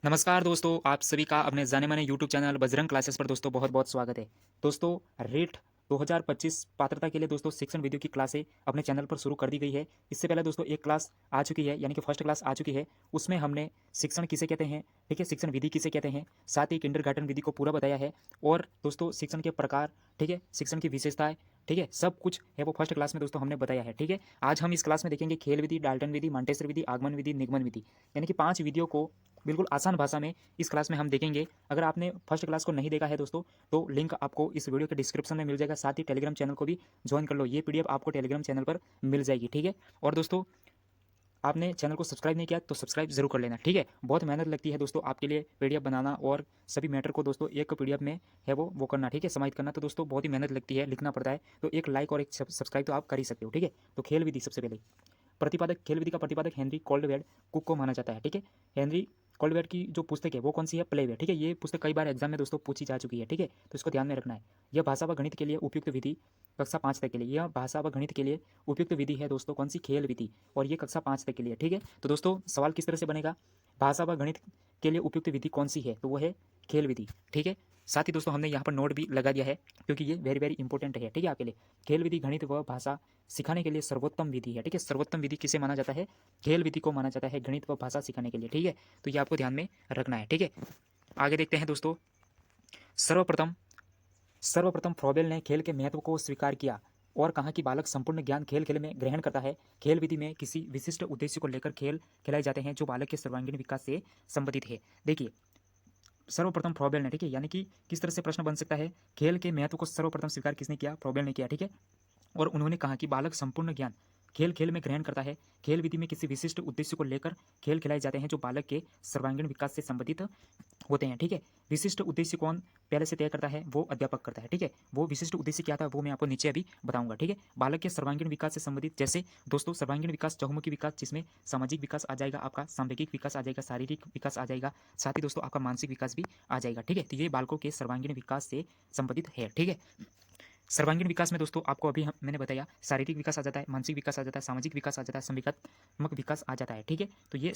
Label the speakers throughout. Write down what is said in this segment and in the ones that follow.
Speaker 1: नमस्कार दोस्तों, आप सभी का अपने जाने-माने यूट्यूब चैनल बजरंग क्लासेस पर दोस्तों बहुत-बहुत स्वागत है। दोस्तों, रेट 2025 पात्रता के लिए दोस्तों शिक्षण वीडियो की क्लासें अपने चैनल पर शुरू कर दी गई है। इससे पहले दोस्तों एक क्लास आ चुकी है, यानी कि फर्स्ट क्लास आ चुकी है। उसमें हमने शिक्षण किसे कहते हैं, ठीक है, शिक्षण विधि किसे कहते हैं, साथ ही किंडरगार्टन विधि को पूरा बताया है और दोस्तों शिक्षण के प्रकार, ठीक है, शिक्षण की विशेषताएँ, ठीक है, सब कुछ है वो फर्स्ट क्लास में दोस्तों हमने बताया है, ठीक है। आज हम इस क्लास में देखेंगे खेल विधि, डाल्टन विधि, मांटेसर विधि, आगमन विधि, निगमन विधि, यानी कि 5 विधियों को बिल्कुल आसान भाषा में इस क्लास में हम देखेंगे। अगर आपने फर्स्ट क्लास को नहीं देखा है दोस्तों, तो लिंक आपको इस वीडियो के डिस्क्रिप्शन में मिल जाएगा। साथ ही टेलीग्राम चैनल को भी ज्वाइन कर लो, ये पीडीएफ आपको टेलीग्राम चैनल पर मिल जाएगी, ठीक है। और दोस्तों, आपने चैनल को सब्सक्राइब नहीं किया तो सब्सक्राइब जरूर कर लेना, ठीक है। बहुत मेहनत लगती है दोस्तों आपके लिए पीडीएफ बनाना और सभी मैटर को दोस्तों एक पीडीएफ में है वो करना, ठीक है, समाहित करना। तो दोस्तों बहुत ही मेहनत लगती है, लिखना पड़ता है। तो एक लाइक और एक सब्सक्राइब तो आप कर ही सकते हो, ठीक है। तो खेल विधि सबसे पहले प्रतिपादक, खेल विधि का प्रतिपादक हेनरी कोल्डवेल कुक को माना जाता है, ठीक है। हेनरी कोल्डवेल की जो पुस्तक है वो कौन सी है, प्ले वे, ठीक है। ये पुस्तक कई बार एग्जाम में दोस्तों पूछी जा चुकी है, ठीक है, तो इसको ध्यान में रखना है। यह भाषा व गणित के लिए उपयुक्त विधि कक्षा 5 तक के लिए, यह भाषा व गणित के लिए उपयुक्त विधि है दोस्तों, कौन सी, खेल विधि, और ये कक्षा 5 तक के लिए, ठीक है। तो दोस्तों सवाल किस तरह से बनेगा, भाषा व गणित के लिए उपयुक्त विधि कौन सी है, तो वो है खेल विधि, ठीक है। साथ ही दोस्तों हमने यहाँ पर नोट भी लगा दिया है क्योंकि ये वेरी वेरी इंपॉर्टेंट है, ठीक है, आपके लिए। खेल विधि गणित व भाषा सिखाने के लिए सर्वोत्तम विधि है, ठीक है। सर्वोत्तम विधि किसे माना जाता है, खेल विधि को माना जाता है गणित व भाषा सिखाने के लिए, ठीक है। तो ये आपको ध्यान में रखना है, ठीक है। आगे देखते हैं दोस्तों। सर्वप्रथम सर्वप्रथम फ्रॉबेल ने खेल के महत्व को स्वीकार किया और कहा कि बालक संपूर्ण ज्ञान खेल खेल में ग्रहण करता है। खेल विधि में किसी विशिष्ट उद्देश्य को लेकर खेल खिलाए जाते हैं जो बालक के सर्वांगीण विकास से संबंधित है। देखिए, सर्वप्रथम फ्रॉबेल ने, ठीक है, यानी कि किस तरह से प्रश्न बन सकता है, खेल के महत्व को सर्वप्रथम स्वीकार किसने किया, फ्रॉबेल ने किया, ठीक है। और उन्होंने कहा कि बालक संपूर्ण ज्ञान खेल खेल में ग्रहण करता है। खेल विधि में किसी विशिष्ट उद्देश्य को लेकर खेल खिलाए जाते हैं जो बालक के सर्वांगीण विकास से संबंधित होते हैं, ठीक है। विशिष्ट उद्देश्य कौन पहले से तय करता है, वो अध्यापक करता है, ठीक है। वो विशिष्ट उद्देश्य क्या था वो मैं आपको नीचे अभी बताऊंगा, ठीक है। बालक के सर्वांगीण विकास से संबंधित, जैसे दोस्तों सर्वांगीण विकास चहुमुखी विकास, जिसमें सामाजिक विकास आ जाएगा, आपका सांवेगिक विकास आ जाएगा, शारीरिक विकास आ जाएगा, साथ ही दोस्तों आपका मानसिक विकास भी आ जाएगा, ठीक है। तो ये बालकों के सर्वांगीण विकास से संबंधित है, ठीक है। सर्वांगीण विकास में दोस्तों आपको अभी मैंने बताया, शारीरिक विकास आ जाता है, मानसिक विकास आ जाता है, सामाजिक विकास आ जाता है, संवेगात्मक विकास आ जाता है, ठीक है। तो ये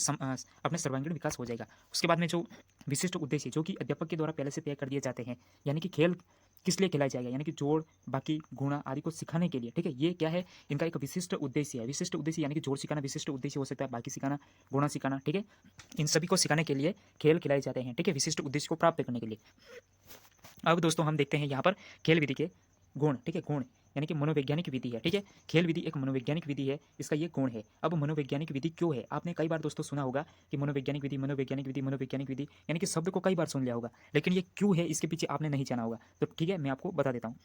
Speaker 1: अपने सर्वांगीण विकास हो जाएगा। उसके बाद में जो विशिष्ट उद्देश्य जो कि अध्यापक के द्वारा पहले से तय कर दिए जाते हैं, यानी कि खेल किस लिए खिलाया जाएगा, यानी कि जोड़, बाकी गुणा आदि को सिखाने के लिए, ठीक है। ये क्या है, इनका एक विशिष्ट उद्देश्य है। विशिष्ट उद्देश्य यानी कि जोड़ सिखाना विशिष्ट उद्देश्य हो सकता है, बाकी सिखाना, गुणा सिखाना, ठीक है। इन सभी को सिखाने के लिए खेल खिलाए जाते हैं, ठीक है, विशिष्ट उद्देश्य को प्राप्त करने के लिए। अब दोस्तों हम देखते हैं यहाँ पर खेल विधि के गुण, ठीक है, गुण यानी कि मनोवैज्ञानिक विधि है, ठीक है। खेल विधि एक मनोवैज्ञानिक विधि है, इसका ये गुण है। अब मनोवैज्ञानिक विधि क्यों है, आपने कई बार दोस्तों सुना होगा कि मनोवैज्ञानिक विधि, मनोवैज्ञानिक विधि, मनोवैज्ञानिक विधि, यानी कि शब्द को कई बार सुन लिया होगा, लेकिन ये क्यों है इसके पीछे आपने नहीं जाना होगा। तो ठीक है, मैं आपको बता देता हूँ।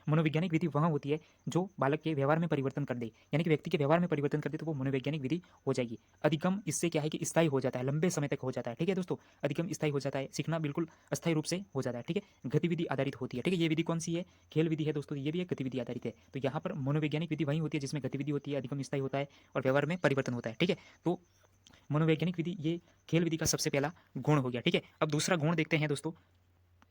Speaker 1: मनोवैज्ञानिक विधि वह होती है जो बालक के व्यवहार में परिवर्तन कर दे, यानी कि व्यक्ति के व्यवहार में परिवर्तन कर दे, तो वो मनोवैज्ञानिक विधि हो जाएगी। अधिगम इससे क्या है कि स्थायी हो जाता है, लंबे समय तक हो जाता है, ठीक है दोस्तों। अधिगम स्थायी हो जाता है, सीखना बिल्कुल अस्थायी रूप से हो जाता है, ठीक है। गतिविधि आधारित होती है, ठीक है। ये विधि कौन सी है, खेल विधि है दोस्तों, ये भी एक गतिविधि आधारित है। तो यहाँ पर मनोवैज्ञानिक विधि वही होती है जिसमें गतिविधि होती है, अधिगम स्थायी होता है और व्यवहार में परिवर्तन होता है, ठीक है। तो मनोवैज्ञानिक विधि ये खेल विधि का सबसे पहला गुण हो गया, ठीक है। अब दूसरा गुण देखते हैं दोस्तों।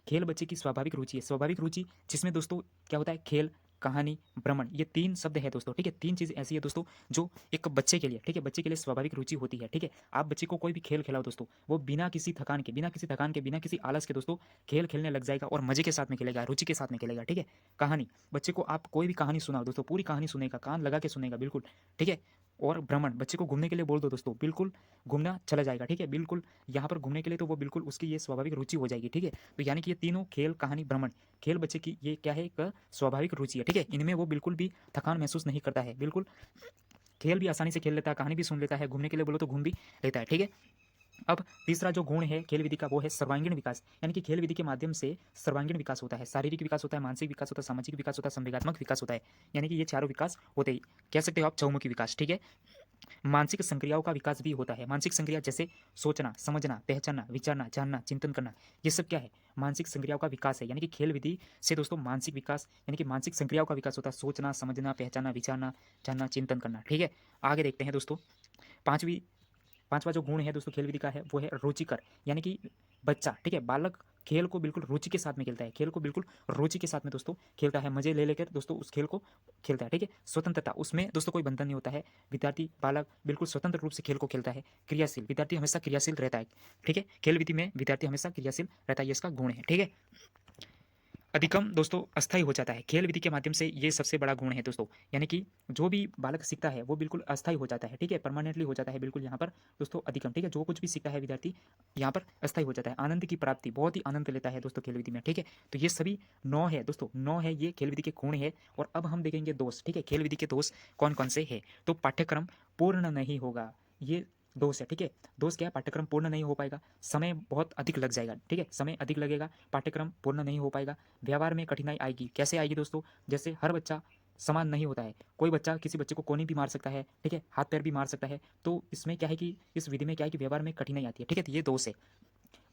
Speaker 1: खेल बच्चे की स्वाभाविक रुचि है, स्वाभाविक रुचि जिसमें दोस्तों क्या होता है, खेल, कहानी, भ्रमण, ये 3 शब्द है दोस्तों, ठीक है। 3 चीज़ ऐसी है दोस्तों जो एक बच्चे के लिए, ठीक है, बच्चे के लिए स्वाभाविक रुचि होती है, ठीक है। आप बच्चे को कोई भी खेल खिलाओ दोस्तों, वो बिना किसी थकान के, बिना किसी आलस के दोस्तों खेल खेलने लग जाएगा और मजे के साथ में खेलेगा, रुचि के साथ में खेलेगा, ठीक है। कहानी, बच्चे को आप कोई भी कहानी सुनाओ दोस्तों, पूरी कहानी सुनेगा, कान लगा के सुनेगा, बिल्कुल, ठीक है। और भ्रमण, बच्चे को घूमने के लिए बोल दो दोस्तों, बिल्कुल घूमना चला जाएगा, ठीक है, बिल्कुल यहाँ पर घूमने के लिए, तो वो बिल्कुल उसकी ये स्वाभाविक रुचि हो जाएगी, ठीक है। तो यानी कि ये तीनों, खेल, कहानी, भ्रमण, खेल बच्चे की ये क्या है, एक स्वाभाविक रुचि है, ठीक है। इनमें वो बिल्कुल भी थकान महसूस नहीं करता है, बिल्कुल खेल भी आसानी से खेल लेता है, कहानी भी सुन लेता है, घूमने के लिए बोलो तो घूम भी लेता है, ठीक है। अब तीसरा जो गुण है खेल विधि का वो है सर्वांगीण विकास, यानी कि खेल विधि के माध्यम से सर्वांगीण विकास होता है, शारीरिक विकास होता है, मानसिक विकास होता है, सामाजिक विकास होता है, संवेगात्मक विकास होता है, यानी कि ये चारों विकास होते ही, कह सकते हो आप चौमुखी विकास, ठीक है। मानसिक संक्रियाओं का विकास भी होता है, मानसिक संक्रिया जैसे सोचना, समझना, पहचानना, विचारना, जानना, चिंतन करना, ये सब क्या है, मानसिक संक्रियाओं का विकास है। यानी कि खेल विधि से दोस्तों मानसिक विकास, यानी कि मानसिक संक्रियाओं का विकास होता है, सोचना, समझना, पहचानना, विचारना, जानना, चिंतन करना, ठीक है। आगे देखते हैं दोस्तों। पांचवी पांचवा जो गुण है दोस्तों खेल विधि का है वो है रुचिकर, यानी कि बच्चा, ठीक है, बालक खेल को बिल्कुल रुचि के साथ में खेलता है, खेल को बिल्कुल रुचि के साथ में दोस्तों खेलता है, मजे ले लेकर दोस्तों उस खेल को खेलता है। ठीक है, स्वतंत्रता, उसमें दोस्तों कोई बंधन नहीं होता है। विद्यार्थी बालक बिल्कुल स्वतंत्र रूप से खेल को खेलता है। क्रियाशील, विद्यार्थी हमेशा क्रियाशील रहता है। ठीक है, खेल विधि में विद्यार्थी हमेशा क्रियाशील रहता है, ये इसका गुण है। ठीक है, अधिकम दोस्तों अस्थायी हो जाता है। खेल विधि के माध्यम से ये सबसे बड़ा गुण है दोस्तों, यानी कि जो भी बालक सीखता है वो बिल्कुल अस्थायी हो जाता है। ठीक है, परमानेंटली हो जाता है बिल्कुल यहाँ पर दोस्तों अधिकम। ठीक है, जो कुछ भी सीखता है विद्यार्थी यहाँ पर अस्थायी हो जाता है। आनंद की प्राप्ति, बहुत ही आनंद लेता है दोस्तों खेल विधि में। ठीक है, तो ये सभी 9 है दोस्तों, 9 है ये खेल विधि के गुण है। और अब हम देखेंगे दोष। ठीक है, खेल विधि के दोष कौन कौन से है। तो पाठ्यक्रम पूर्ण नहीं होगा, ये दोष है। ठीक है, दोष क्या है, पाठ्यक्रम पूर्ण नहीं हो पाएगा, समय बहुत अधिक लग जाएगा। ठीक है, समय अधिक लगेगा, पाठ्यक्रम पूर्ण नहीं हो पाएगा, व्यवहार में कठिनाई आएगी। कैसे आएगी दोस्तों, जैसे हर बच्चा समान नहीं होता है, कोई बच्चा किसी बच्चे को कोनी भी मार सकता है। ठीक है, हाथ पैर भी मार सकता है। तो इसमें क्या है कि इस विधि में क्या है कि व्यवहार में कठिनाई आती है। ठीक है, तो ये दोष है।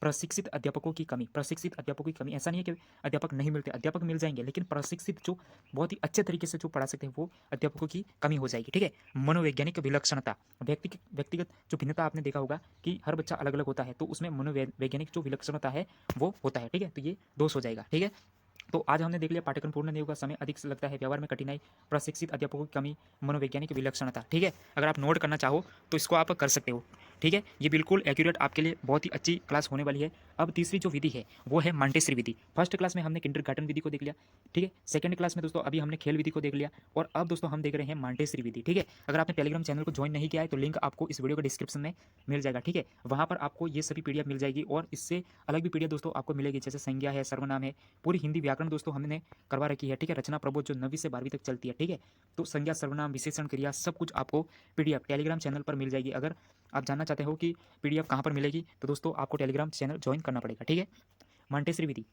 Speaker 1: प्रशिक्षित अध्यापकों की कमी, प्रशिक्षित अध्यापकों की कमी, ऐसा नहीं है कि अध्यापक नहीं मिलते, अध्यापक मिल जाएंगे, लेकिन प्रशिक्षित जो बहुत ही अच्छे तरीके से जो पढ़ा सकते हैं वो अध्यापकों की कमी हो जाएगी। ठीक है, मनोवैज्ञानिक विलक्षणता, व्यक्तिगत जो भिन्नता आपने देखा होगा कि हर बच्चा अलग अलग होता है, तो उसमें मनोवैज्ञानिक जो विलक्षणता है वो होता है। ठीक है, तो ये दोष हो जाएगा। ठीक है, तो आज हमने देख लिया पाठ्यक्रम पूर्ण नहीं होगा, समय अधिक से लगता है, व्यवहार में कठिनाई, प्रशिक्षित अध्यापकों की कमी, मनोवैज्ञानिक विलक्षणता। ठीक है, अगर आप नोट करना चाहो तो इसको आप कर सकते हो। ठीक है, ये बिल्कुल एक्यूरेट आपके लिए बहुत ही अच्छी क्लास होने वाली है। अब तीसरी जो विधि है वो है मॉन्टेसरी विधि। फर्स्ट क्लास में हमने किंडरगार्टन विधि को देख लिया। ठीक है, सेकंड क्लास में दोस्तों अभी हमने खेल विधि को देख लिया, और अब दोस्तों हम देख रहे हैं मॉन्टेसरी विधि। ठीक है, अगर आपने टेलीग्राम चैनल को ज्वाइन नहीं किया है तो लिंक आपको इस वीडियो के डिस्क्रिप्शन में मिल जाएगा। ठीक है, वहाँ पर आपको ये सभी पीडीएफ मिल जाएगी, और इससे अलग भी पीडीएफ दोस्तों आपको मिलेगी, जैसे संज्ञा है, सर्वनाम है, पूरी हिंदी व्याकरण दोस्तों हमने करवा रखी है। ठीक है, रचना प्रबोध जो 9वीं से 12वीं तक चलती है। ठीक है, तो संज्ञा, सर्वनाम, विशेषण, क्रिया सब कुछ आपको पीडीएफ टेलीग्राम चैनल पर मिल जाएगी। अगर आप जानना चाहते हो कि पीडीएफ कहाँ पर मिलेगी तो दोस्तों आपको टेलीग्राम चैनल ज्वाइन करना पड़ेगा। ठीक है, मॉन्टेसरी विधि,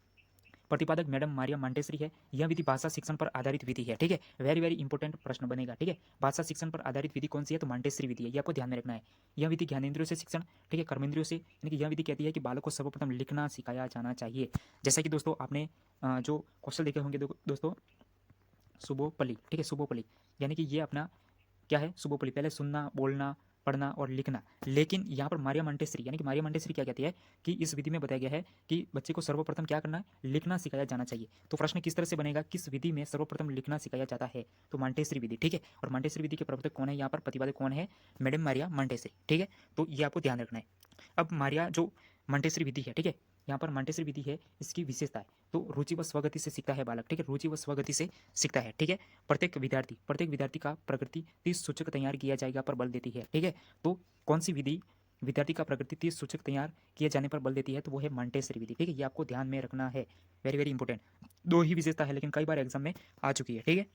Speaker 1: प्रतिपादक मैडम मारिया मॉन्टेसरी है। यह विधि भाषा शिक्षण पर आधारित विधि है। ठीक है, वेरी वेरी इंपॉर्टेंट प्रश्न बनेगा। ठीक है, भाषा शिक्षण पर आधारित विधि कौन सी है, तो मॉन्टेसरी विधि है, ये आपको ध्यान में रखना है। यह विधि ज्ञानेंद्रियों से शिक्षण, ठीक है, कर्मेंद्रियों से, यानी कि यह विधि कहती है कि बालक को सर्वप्रथम लिखना सिखाया जाना चाहिए। जैसा कि दोस्तों आपने जो क्वेश्चन देखे होंगे दोस्तों, सुबोपली। ठीक है, सुबोपली यानी कि ये अपना क्या है, सुबोपली, पहले सुनना, बोलना, पढ़ना और लिखना। लेकिन यहाँ पर मारिया मॉन्टेसरी, यानी कि मारिया मॉन्टेसरी क्या कहती है कि इस विधि में बताया गया है कि बच्चे को सर्वप्रथम क्या करना है, लिखना सिखाया जाना चाहिए। तो प्रश्न किस तरह से बनेगा, किस विधि में सर्वप्रथम लिखना सिखाया जाता है, तो मॉन्टेसरी विधि। ठीक है, और मॉन्टेसरी विधि के प्रवर्तक कौन है, यहाँ पर प्रतिपादक कौन है, मैडम मारिया मॉन्टेसरी। ठीक है, तो ये आपको ध्यान रखना है। अब मारिया जो मॉन्टेसरी विधि है, ठीक है, यहाँ पर मॉन्टेसरी विधि है, इसकी विशेषता है तो रुचि व स्वगति से सीखता है बालक। ठीक है, रुचि व स्वगति से सीखता है। ठीक है, प्रत्येक विद्यार्थी का प्रकृति 30 सूचक तैयार किया जाएगा पर बल देती है। ठीक है, तो कौन सी विधि विद्यार्थी का प्रकृति 30 सूचक तैयार किए जाने पर बल देती है, तो वो है मॉन्टेसरी विधि। ठीक है, ये आपको ध्यान में रखना है, वेरी वेरी इंपॉर्टेंट। दो ही विशेषता है लेकिन कई बार एग्जाम में आ चुकी है। ठीक है,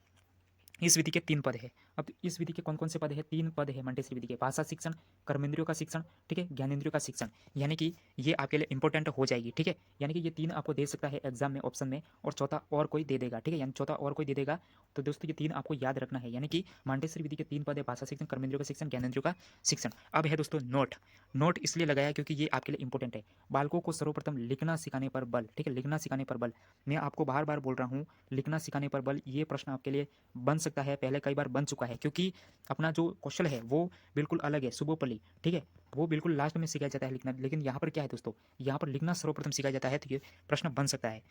Speaker 1: इस विधि के 3 पद है। अब इस विधि के कौन कौन से पद है, 3 पद है मॉन्टेसरी विधि के, भाषा शिक्षण, कर्मेंद्रियों का शिक्षण, ठीक है, ज्ञानेंद्रियों का शिक्षण, यानी कि ये आपके लिए इंपॉर्टेंट हो जाएगी। ठीक है, यानी कि ये 3 आपको दे सकता है एग्जाम में ऑप्शन में, और चौथा और कोई दे देगा। ठीक है, यानी चौथा और कोई दे देगा, तो दोस्तों ये 3 आपको याद रखना है। यानी कि मॉन्टेसरी विधि के 3 पद है, भाषा शिक्षण, कर्मेंद्रियों का शिक्षण, ज्ञानेंद्रियों का शिक्षण। अब है दोस्तों नोट, नोट इसलिए लगाया क्योंकि ये आपके लिए इंपॉर्टेंट है। बालकों को सर्वप्रथम लिखना सिखाने पर बल। ठीक है, लिखना सिखाने पर बल, मैं आपको बार बार बोल रहा हूँ, लिखना सिखाने पर बल, ये प्रश्न आपके लिए बन सकता है, पहले कई बार बन चुका है, क्योंकि अपना जो क्वेश्चन है वो बिल्कुल अलग है, सुबोपली। ठीक है, वो बिल्कुल लास्ट में सिखाया जाता है लिखना, लेकिन यहाँ पर क्या है दोस्तों, यहाँ पर लिखना सर्वप्रथम सिखाया जाता है, तो ये प्रश्न बन सकता है।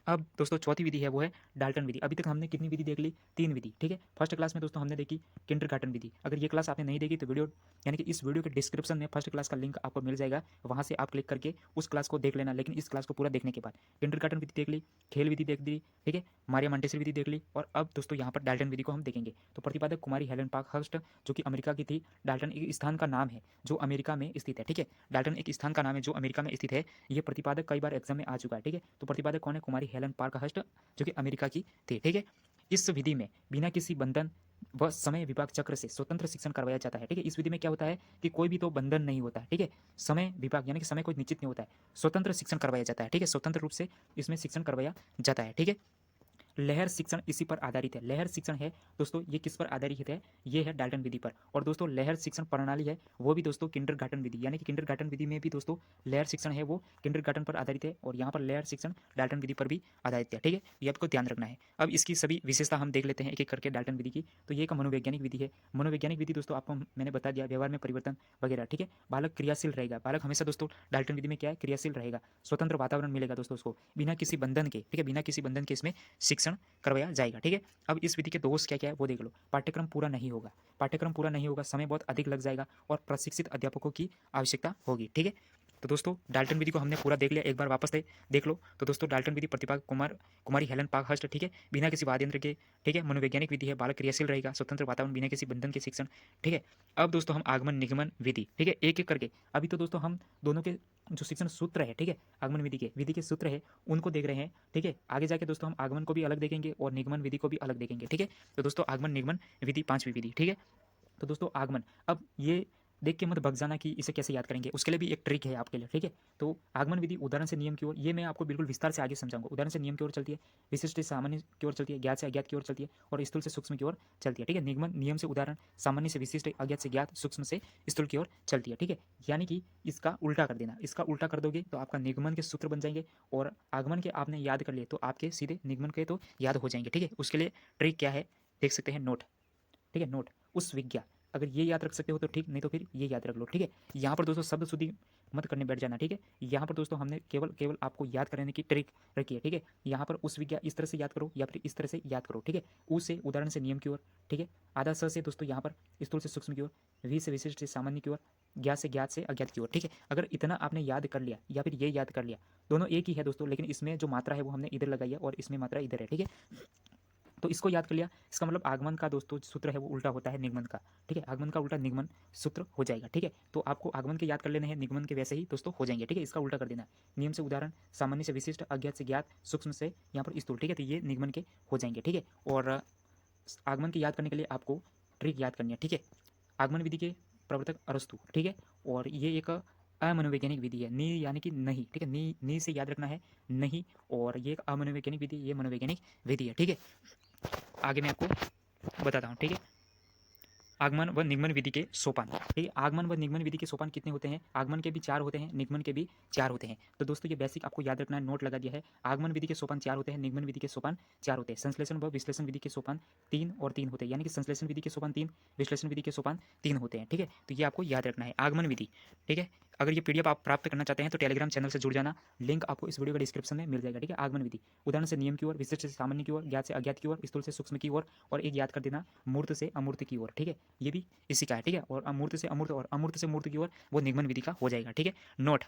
Speaker 1: अब दोस्तों चौथी विधि है वो है डाल्टन विधि। अभी तक हमने कितनी विधि देख ली, 3 विधि। ठीक है, फर्स्ट क्लास में दोस्तों हमने देखी किंडरगार्टन विधि। अगर ये क्लास आपने नहीं देखी तो वीडियो, यानी कि इस वीडियो के डिस्क्रिप्शन में फर्स्ट क्लास का लिंक आपको मिल जाएगा, वहाँ से आप क्लिक करके उस क्लास को देख लेना। लेकिन इस क्लास को पूरा देखने के बाद किंडरगार्टन विधि देख ली, खेल विधि देख ली, ठीक है, मारिया मॉन्टेसरी विधि देख ली, और अब दोस्तों यहाँ पर डाल्टन विधि को हम देखेंगे। तो प्रतिपादक कुमारी हेलन पार्कहर्स्ट, जो कि अमेरिका की थी। डाल्टन एक स्थान का नाम है जो अमेरिका में स्थित है। ठीक है, डाल्टन एक स्थान का नाम है जो अमेरिका में स्थित है। ये प्रतिपादक कई बार एग्जाम में आ चुका है। ठीक है, तो प्रतिपादक कौन है, कुमारी हेलन पार्कहर्स्ट, जो कि अमेरिका की थी। ठीक है, इस विधि में बिना किसी बंधन व समय विभाग चक्र से स्वतंत्र शिक्षण करवाया जाता है। ठीक है, इस विधि में क्या होता है कि कोई भी तो बंधन नहीं होता है। ठीक है, समय विभाग यानी कि समय कोई निश्चित नहीं होता है, स्वतंत्र शिक्षण करवाया जाता है। ठीक है, स्वतंत्र रूप से इसमें शिक्षण करवाया जाता है। ठीक है, लहर शिक्षण इसी पर आधारित है। लहर शिक्षण है दोस्तों, ये किस पर आधारित है? ये है डाल्टन विधि पर। और दोस्तों लहर शिक्षण प्रणाली है वो भी दोस्तों किंडरगार्टन विधि, यानी कि किंडरगार्टन विधि में भी दोस्तों लहर शिक्षण है वो किंडरगार्टन पर आधारित है, और यहाँ पर लहर शिक्षण डाल्टन विधि पर भी आधारित है। ठीक है, ये आपको ध्यान रखना है। अब इसकी सभी विशेषता हम देख लेते हैं एक एक करके डाल्टन विधि की। तो ये एक मनोवैज्ञानिक विधि है। मनोवैज्ञानिक विधि दोस्तों आपको मैंने बता दिया, व्यवहार में परिवर्तन वगैरह। ठीक है, बालक क्रियाशील रहेगा। बालक हमेशा दोस्तों डाल्टन विधि में क्या है? क्रियाशील रहेगा। स्वतंत्र वातावरण मिलेगा दोस्तों उसको, बिना किसी बंधन के। ठीक है, बिना किसी बंधन के इसमें शिक्षण करवाया जाएगा। ठीक है, अब इस विधि के दोष क्या क्या है वो देख लो। पाठ्यक्रम पूरा नहीं होगा, पाठ्यक्रम पूरा नहीं होगा, समय बहुत अधिक लग जाएगा और प्रशिक्षित अध्यापकों की आवश्यकता होगी। ठीक है, तो दोस्तों डाल्टन विधि को हमने पूरा देख लिया, एक बार वापस देख लो। तो दोस्तों डाल्टन विधि प्रतिभा कुमारी हेलन पार्कहर्स्ट। ठीक है, बिना किसी वाद्यंत्र के। ठीक है, मनोवैज्ञानिक विधि है, बालक क्रियाशील रहेगा, स्वतंत्र वातावरण, बिना किसी बंधन के शिक्षण। ठीक है, अब दोस्तों हम आगमन निगमन विधि, ठीक है, एक एक करके। अभी तो दोस्तों हम दोनों के जो शिक्षण सूत्र है, ठीक है, आगमन विधि के सूत्र है उनको देख रहे हैं। ठीक है, आगे जाके दोस्तों हम आगमन को भी अलग देखेंगे और निगमन विधि को भी अलग देखेंगे। ठीक है, तो दोस्तों आगमन निगमन विधि पांचवी विधि। ठीक है, तो दोस्तों आगमन, अब ये देख के मत भग जाना कि इसे कैसे याद करेंगे, उसके लिए भी एक ट्रिक है आपके लिए। ठीक है, तो आगमन विधि उदाहरण से नियम की ओर, ये मैं आपको बिल्कुल विस्तार से आगे समझाऊंगा। उदाहरण से नियम की ओर चलती है, विशिष्ट से सामान्य की ओर चलती है, ज्ञात से अज्ञात की ओर चलती है, और स्थूल से सूक्ष्म की ओर चलती है। ठीक है, निगमन नियम से उदाहरण, सामान्य से विशिष्ट, अज्ञात से ज्ञात, सूक्ष्म से स्थूल की ओर चलती है। ठीक है, यानी कि इसका उल्टा कर देना, इसका उल्टा कर दोगे तो आपका निगमन के सूत्र बन जाएंगे, और आगमन के आपने याद कर लिए तो आपके सीधे निगमन के तो याद हो जाएंगे। ठीक है, उसके लिए ट्रिक क्या है देख सकते हैं, नोट। ठीक है, नोट उस विज्ञा, अगर ये याद रख सकते हो तो ठीक, नहीं तो फिर ये याद रख लो। ठीक है, यहाँ पर दोस्तों शब्द शुद्धि मत करने बैठ जाना। ठीक है, यहाँ पर दोस्तों हमने केवल आपको याद करने की ट्रिक रखी है। ठीक है, यहाँ पर उस विज्ञा इस तरह से याद करो या फिर इस तरह से याद करो। ठीक है, उ से उदाहरण से नियम की ओर। ठीक है, आधा स से दोस्तों यहाँ पर स्थूल से सूक्ष्म की ओर, वी से विशिष्ट से सामान्य की ओर, ज्ञात से अज्ञात की ओर। ठीक है, अगर इतना आपने याद कर लिया या फिर ये याद कर लिया, दोनों एक ही है दोस्तों, लेकिन इसमें जो मात्रा है वो हमने इधर लगाई है और इसमें मात्रा इधर है। ठीक है, तो इसको याद कर लिया, इसका मतलब आगमन का दोस्तों सूत्र है वो उल्टा होता है निगमन का। ठीक है, आगमन का उल्टा निगमन सूत्र हो जाएगा। ठीक है, तो आपको आगमन के याद कर लेने हैं, निगमन के वैसे ही दोस्तों हो जाएंगे। ठीक है, इसका उल्टा कर देना है, नियम से उदाहरण, सामान्य से विशिष्ट, अज्ञात से ज्ञात, सूक्ष्म से यहाँ पर स्थूल। ठीक है, तो ये निगमन के हो जाएंगे। ठीक है, और आगमन की याद करने के लिए आपको ट्रिक याद करनी है। ठीक है, आगमन विधि के प्रवर्तक अरस्तु। ठीक है, और ये एक अमनोवैज्ञानिक विधि है, नी यानी कि नहीं। ठीक है, नी से याद रखना है, नहीं, और ये एक अमनोवैज्ञानिक विधि, ये मनोवैज्ञानिक विधि है। ठीक है, आगे मैं आपको बताता हूँ। ठीक है, आगमन व निगमन विधि के सोपान। ठीक है, आगमन व निगमन विधि के सोपान कितने होते हैं? आगमन के भी 4 होते हैं, निगमन के भी 4 होते हैं। तो दोस्तों ये बेसिक आपको याद रखना है, नोट लगा दिया है। आगमन विधि के सोपान 4 होते हैं, निगमन विधि के सोपान 4 होते हैं। संश्लेषण व विश्लेषण विधि के सोपान 3 और 3 होते हैं, यानी कि संश्लेषण विधि के सोपान 3, विश्लेषण विधि के सोपान 3 होते हैं। ठीक है, तो ये आपको याद रखना है आगमन विधि। ठीक है, अगर ये पीडीएफ आप प्राप्त करना चाहते हैं तो टेलीग्राम चैनल से जुड़ जाना, लिंक आपको इस वीडियो के डिस्क्रिप्शन में मिल जाएगा। ठीक है, आगमन विधि उदाहरण से नियम की ओर, विशिष्ट से सामान्य की ओर, ज्ञात से अज्ञात की ओर, स्थूल से सूक्ष्म की ओर, और एक याद कर देना मूर्त से अमूर्त की ओर। ठीक है, ये भी इसी का है। ठीक है, और अमूर्त से अमूर्त और अमूर्त से मूर्त की ओर वो निगमन विधि का हो जाएगा। ठीक है, नोट,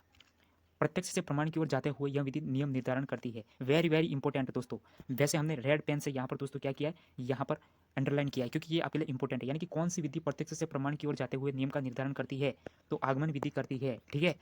Speaker 1: प्रत्यक्ष से प्रमाण की ओर जाते हुए यह विधि नियम निर्धारण करती है। वेरी वेरी इंपॉर्टेंट दोस्तों, वैसे हमने रेड पेन से यहाँ पर दोस्तों क्या किया है, यहाँ पर अंडरलाइन किया है, क्योंकि ये आपके लिए इंपॉर्टेंट है। यानी कि कौन सी विधि प्रत्यक्ष से प्रमाण की ओर जाते हुए नियम का निर्धारण करती है, तो आगमन विधि करती है। ठीक है,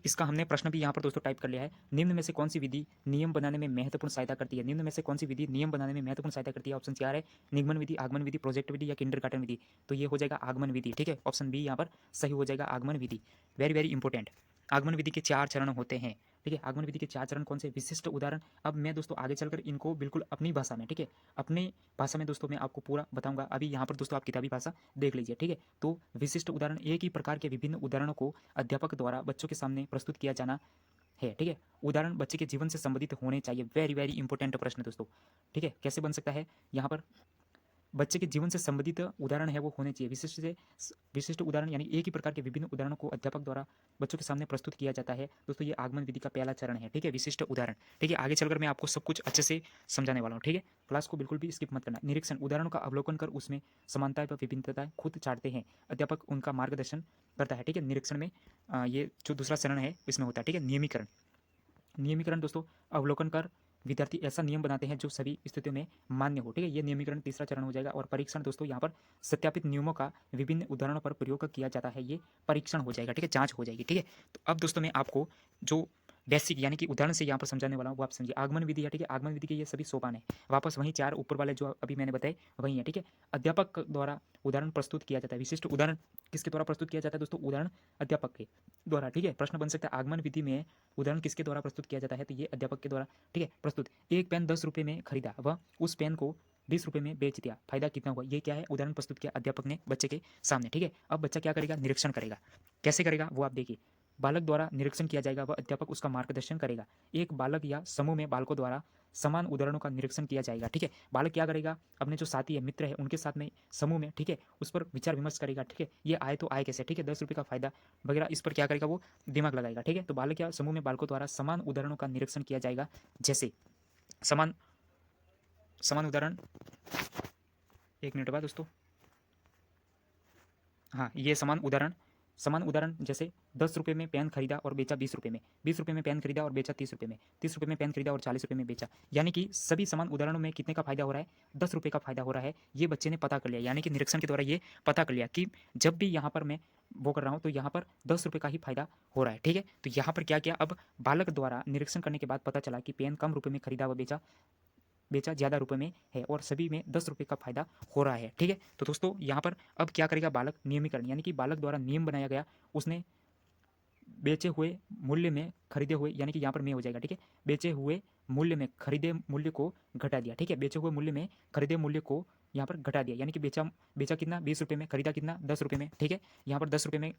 Speaker 1: इसका हमने प्रश्न भी यहाँ पर दोस्तों टाइप कर लिया है। निम्न में से कौन सी विधि नियम बनाने में महत्वपूर्ण सहायता करती है? निम्न में से कौन सी विधि नियम बनाने में महत्वपूर्ण सहायता करती है? ऑप्शन 4 है, निगमन विधि, आगमन विधि, प्रोजेक्ट विधि या किंडरगार्टन विधि। तो ये हो जाएगा आगमन विधि। ठीक है, ऑप्शन बी यहाँ पर सही हो जाएगा, आगमन विधि। Very very important. आगमन विधि के 4 चरण होते हैं। ठीक है, आगमन विधि के 4 चरण कौन से? विशिष्ट उदाहरण। अब मैं दोस्तों आगे चलकर इनको बिल्कुल अपनी भाषा में, ठीक है, अपने भाषा में दोस्तों मैं आपको पूरा बताऊंगा। अभी यहाँ पर दोस्तों आप किताबी भाषा देख लीजिए। ठीक है, तो विशिष्ट उदाहरण, एक ही प्रकार के विभिन्न उदाहरणों को अध्यापक द्वारा बच्चों के सामने प्रस्तुत किया जाना है। ठीक है, उदाहरण बच्चे के जीवन से संबंधित होने चाहिए। वेरी वेरी इंपॉर्टेंट प्रश्न दोस्तों। ठीक है, कैसे बन सकता है? यहाँ पर बच्चे के जीवन से संबंधित उदाहरण है वो होने चाहिए। विशिष्ट उदाहरण यानी एक ही प्रकार के विभिन्न उदाहरणों को अध्यापक द्वारा बच्चों के सामने प्रस्तुत किया जाता है। दोस्तों ये आगमन विधि का पहला चरण है। ठीक है, विशिष्ट उदाहरण। ठीक है, आगे चलकर मैं आपको सब कुछ अच्छे से समझाने वाला हूँ। ठीक है, क्लास को बिल्कुल भी स्किप मत करना। निरीक्षण, उदाहरणों का अवलोकन कर उसमें समानताएं व विभिन्नताएं खुद चाटते हैं, अध्यापक उनका मार्गदर्शन करता है। ठीक है, निरीक्षण में ये जो दूसरा चरण है इसमें होता है। ठीक है, नियमीकरण। नियमीकरण दोस्तों, अवलोकन कर विद्यार्थी ऐसा नियम बनाते हैं जो सभी स्थितियों में मान्य हो। ठीक है, ये नियमीकरण तीसरा चरण हो जाएगा। और परीक्षण दोस्तों, यहाँ पर सत्यापित नियमों का विभिन्न उदाहरणों पर प्रयोग किया जाता है, ये परीक्षण हो जाएगा। ठीक है, जांच हो जाएगी। ठीक है, तो अब दोस्तों मैं आपको जो बेसिक यानी कि उदाहरण से यहाँ पर समझाने वाला हूँ, वो आप समझिए। आगमन विधि है, ठीक है। आगमन विधि के ये सभी सोपान है, वापस वहीं 4 ऊपर वाले जो अभी मैंने बताए वही है, ठीक है। अध्यापक द्वारा उदाहरण प्रस्तुत किया जाता है। विशिष्ट उदाहरण किसके द्वारा प्रस्तुत किया जाता है दोस्तों? उदाहरण अध्यापक के द्वारा, ठीक है। प्रश्न बन सकता है आगमन विधि में उदाहरण किसके द्वारा प्रस्तुत किया जाता है, तो ये अध्यापक के द्वारा, ठीक है, प्रस्तुत। एक पेन 10 रुपये में खरीदा, वह उस पेन को 20 रुपये में बेच दिया, फायदा कितना हुआ? ये क्या है? उदाहरण प्रस्तुत किया अध्यापक ने बच्चे के सामने, ठीक है। अब बच्चा क्या करेगा? निरीक्षण करेगा। कैसे करेगा वो आप देखिए। बालक द्वारा निरीक्षण किया जाएगा, वह अध्यापक उसका मार्गदर्शन करेगा। एक बालक या समूह में बालकों द्वारा समान उदाहरणों का निरीक्षण किया जाएगा, ठीक है। बालक क्या करेगा? अपने जो साथी है, मित्र है, उनके साथ में समूह में, ठीक है, उस पर विचार विमर्श करेगा, ठीक है। ये आए तो आए कैसे, ठीक है, 10 रुपये का फायदा वगैरह, इस पर क्या करेगा? वो दिमाग लगाएगा, ठीक है। तो बालक या समूह में बालकों द्वारा समान उदाहरणों का निरीक्षण किया जाएगा। जैसे समान समान उदाहरण, एक मिनट बाद दोस्तों, हाँ, ये समान उदाहरण जैसे 10 रुपये में पेन खरीदा और बेचा 20 रुपये में, 20 रुपये में पेन खरीदा और बेचा 30 रुपये में, 30 रुपये में पेन खरीदा और 40 रुपये में बेचा। यानी कि सभी समान उदाहरणों में कितने का फायदा हो रहा है? 10 रुपये का फायदा हो रहा है। ये बच्चे ने पता कर लिया, यानी कि निरीक्षण के द्वारा ये पता कर लिया कि जब भी यहाँ पर मैं वो कर रहा हूँ तो यहाँ पर 10 रुपये का ही फायदा हो रहा है, ठीक है। तो यहाँ पर क्या किया? अब बालक द्वारा निरीक्षण करने के बाद पता चला कि पेन कम रुपये में खरीदा व बेचा ज़्यादा रुपये में है और सभी में 10 रुपये का फायदा हो रहा है, ठीक है। तो दोस्तों यहाँ पर अब क्या करेगा बालक? नियमीकरण, यानी कि बालक द्वारा नियम बनाया गया, उसने बेचे हुए मूल्य में खरीदे हुए, यानी कि यहाँ पर में हो जाएगा, ठीक है। बेचे हुए मूल्य में खरीदे मूल्य को घटा दिया, ठीक है। बेचे हुए मूल्य में खरीदे मूल्य को यहाँ पर घटा दिया, यानी कि बेचा बेचा कितना? 20 रुपये में, खरीदा कितना? 10 रुपये में, ठीक है। यहाँ पर 10 रुपये में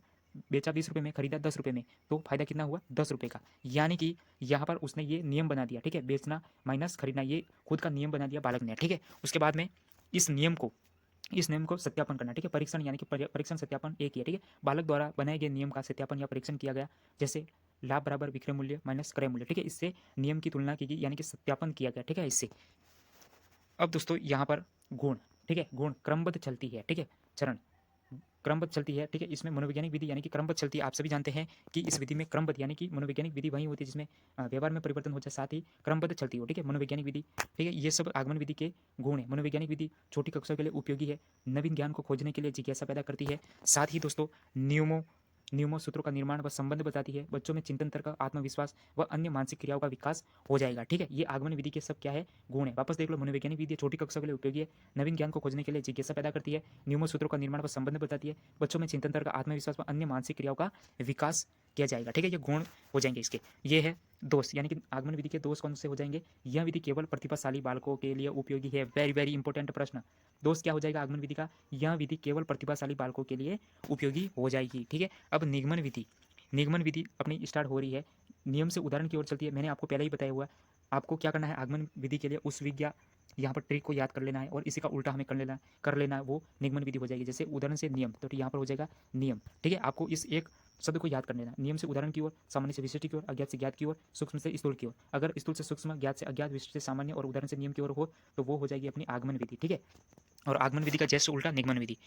Speaker 1: बेचा, 20 रुपये में खरीदा, 10 रुपये में, तो फायदा कितना हुआ? 10 रुपये का। यानी कि यहाँ पर उसने ये नियम बना दिया, ठीक है, बेचना माइनस खरीदना, ये खुद का नियम बना दिया बालक ने, ठीक है। उसके बाद में इस नियम को सत्यापन करना, ठीक है। परीक्षण, यानी कि परीक्षण सत्यापन एक ही है, ठीक है। बालक द्वारा बनाए गए नियम का सत्यापन या परीक्षण किया गया, जैसे लाभ बराबर विक्रय मूल्य माइनस क्रय मूल्य, ठीक है। इससे नियम की तुलना की गई, यानी कि सत्यापन किया गया, ठीक है, इससे। अब दोस्तों यहाँ पर गुण, ठीक है, गुण क्रमबद्ध चलती है, ठीक है, चरण क्रमबद्ध चलती है, ठीक है। इसमें मनोवैज्ञानिक विधि यानी कि क्रमबद्ध चलती है। आप सभी जानते हैं कि इस विधि में क्रमबद्ध, यानी कि मनोवैज्ञानिक विधि वही होती है जिसमें व्यवहार में परिवर्तन हो जाए, साथ ही क्रमबद्ध चलती हो, ठीक है, मनोवैज्ञानिक विधि, ठीक है। ये सब आगमन विधि के गुण है। मनोवैज्ञानिक विधि छोटी कक्षाओं के लिए उपयोगी है, नवीन ज्ञान को खोजने के लिए जिज्ञासा पैदा करती है, साथ ही दोस्तों नियमों सूत्रों का निर्माण व संबंध बताती है। बच्चों में चिंतन तर्क, आत्मविश्वास व अन्य मानसिक क्रियाओं का विकास हो जाएगा, ठीक है। ये आगमन विधि के सब क्या है? गुण है। वापस देख लो, मनोवैज्ञानिक विधि छोटी कक्षाओं के लिए उपयोगी है, नवीन ज्ञान को खोजने के लिए जिज्ञासा पैदा करती है, नियमों सूत्रों का निर्माण व संबंध बताती है, बच्चों में चिंतन तर्क, आत्मविश्वास व अन्य मानसिक क्रियाओं का विकास किया जाएगा, ठीक है। ये गुण हो जाएंगे इसके। ये है दोष, यानी कि आगमन विधि के दोष कौन से हो जाएंगे? यह विधि केवल प्रतिभाशाली बालकों के लिए उपयोगी है। वेरी वेरी इंपॉर्टेंट प्रश्न। दोष क्या हो जाएगा आगमन विधि का? यह विधि केवल प्रतिभाशाली बालकों के लिए उपयोगी हो जाएगी, ठीक है। अब निगमन विधि अपनी स्टार्ट हो रही है, नियम से उदाहरण की ओर चलती है। मैंने आपको पहले ही बताया हुआ है, आपको क्या करना है आगमन विधि के लिए? उस विज्ञा यहाँ पर ट्रिक को याद कर लेना है और इसी का उल्टा हमें कर लेना है, वो निगमन विधि हो जाएगी। जैसे उदाहरण से नियम, तो यहाँ पर हो जाएगा नियम, ठीक है। आपको इस एक शब्द को याद कर लेना, नियम से उदाहरण की ओर, सामान्य से विशिष्ट की ओर, अज्ञात से ज्ञात की ओर, सूक्ष्म से स्थूल की ओर। अगर स्थूल से सूक्ष्म, ज्ञात से अज्ञात, विशिष्ट से सामान्य और उदाहरण से नियम की ओर हो तो वो हो जाएगी अपनी आगमन विधि, ठीक है। और आगमन विधि का जैसे उल्टा निगमन विधि।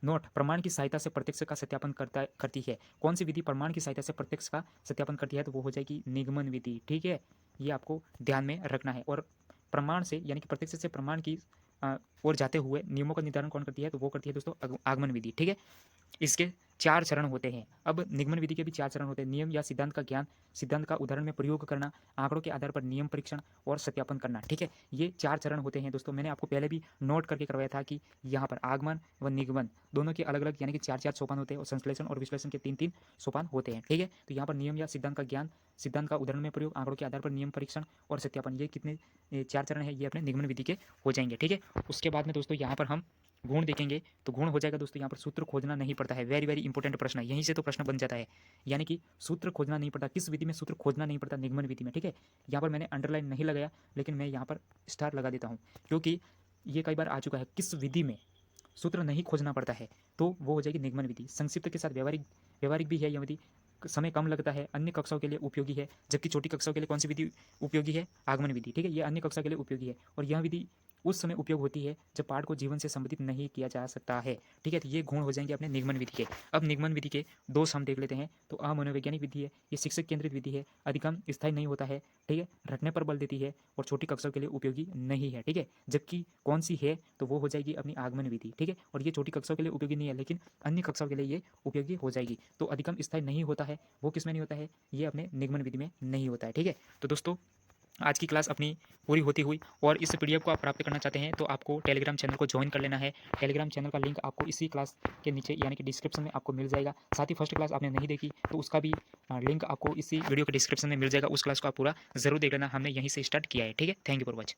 Speaker 1: नोट, प्रमाण की सहायता से प्रत्यक्ष का सत्यापन करती है। कौन सी विधि प्रमाण की सहायता से प्रत्यक्ष का सत्यापन करती है? तो वो हो जाएगी निगमन विधि, ठीक है। ये आपको ध्यान में रखना है। और प्रमाण से, यानी कि प्रत्यक्ष से प्रमाण की ओर जाते हुए नियमों का निर्धारण कौन करती है? तो वो करती है दोस्तों आगमन विधि, ठीक है। इसके 4 चरण होते हैं। अब निगमन विधि के भी 4 चरण होते हैं। नियम या सिद्धांत का ज्ञान, सिद्धांत का उदाहरण में प्रयोग करना, आंकड़ों के आधार पर नियम परीक्षण और सत्यापन करना, ठीक है। ये 4 चरण होते हैं दोस्तों। मैंने आपको पहले भी नोट करके करवाया था कि यहाँ पर आगमन व निगमन दोनों के अलग अलग, यानी कि 4 सोपान होते हैं और संश्लेषण और विश्लेषण के 3 सोपान होते हैं, ठीक है। तो यहाँ पर नियम या सिद्धांत का ज्ञान, सिद्धांत का उदाहरण में प्रयोग, आंकड़ों के आधार पर नियम परीक्षण और सत्यापन, ये कितने 4 चरण है, ये अपने निगमन विधि के हो जाएंगे, ठीक है। उसके बाद में दोस्तों यहाँ पर हम गुण देखेंगे। तो गुण हो जाएगा दोस्तों, यहाँ पर सूत्र खोजना नहीं पड़ता है। वेरी वेरी इंपॉर्टेंट प्रश्न है, यहीं से तो प्रश्न बन जाता है। यानी कि सूत्र खोजना नहीं पड़ता, किस विधि में सूत्र खोजना नहीं पड़ता? निगमन विधि में, ठीक है। यहाँ पर मैंने अंडरलाइन नहीं लगाया, लेकिन मैं यहाँ पर स्टार लगा देता हूँ, क्योंकि ये कई बार आ चुका है, किस विधि में सूत्र नहीं खोजना पड़ता है, तो वो हो जाएगी निगमन विधि। संक्षिप्त के साथ व्यवहारिक भी है यह विधि, समय कम लगता है, अन्य कक्षाओं के लिए उपयोगी है। जबकि छोटी कक्षाओं के लिए कौन सी विधि उपयोगी है? आगमन विधि, ठीक है। ये अन्य कक्षा के लिए उपयोगी है और यह विधि उस समय उपयोग होती है जब पाठ को जीवन से संबंधित नहीं किया जा सकता है। ठीक है, तो ये गुण हो जाएंगे अपने निगमन विधि के। अब निगमन विधि के दोष हम देख लेते हैं। तो अमनोवैज्ञानिक विधि है, ये शिक्षक केंद्रित विधि है, अधिकम स्थायी नहीं होता है। ठीक है, रटने पर बल देती है और छोटी कक्षाओं के लिए उपयोगी नहीं है। ठीक है, जबकि कौन सी है तो वो हो जाएगी अपनी आगमन विधि। ठीक है, और ये छोटी कक्षाओं के लिए उपयोगी नहीं है, लेकिन अन्य कक्षाओं के लिए ये उपयोगी हो जाएगी। तो अधिकम स्थायी नहीं होता है, वो किस में नहीं होता है, ये अपने निगमन विधि में नहीं होता है। ठीक है, तो दोस्तों आज की क्लास अपनी पूरी होती हुई, और इस पीडीएफ को आप प्राप्त करना चाहते हैं तो आपको टेलीग्राम चैनल को ज्वाइन कर लेना है। टेलीग्राम चैनल का लिंक आपको इसी क्लास के नीचे यानी कि डिस्क्रिप्शन में आपको मिल जाएगा। साथ ही फर्स्ट क्लास आपने नहीं देखी तो उसका भी लिंक आपको इसी वीडियो के डिस्क्रिप्शन में मिल जाएगा। उस क्लास को आप पूरा जरूर देख लेना, हमने यहीं से स्टार्ट किया है। ठीक है, थैंक यू फॉर वॉच।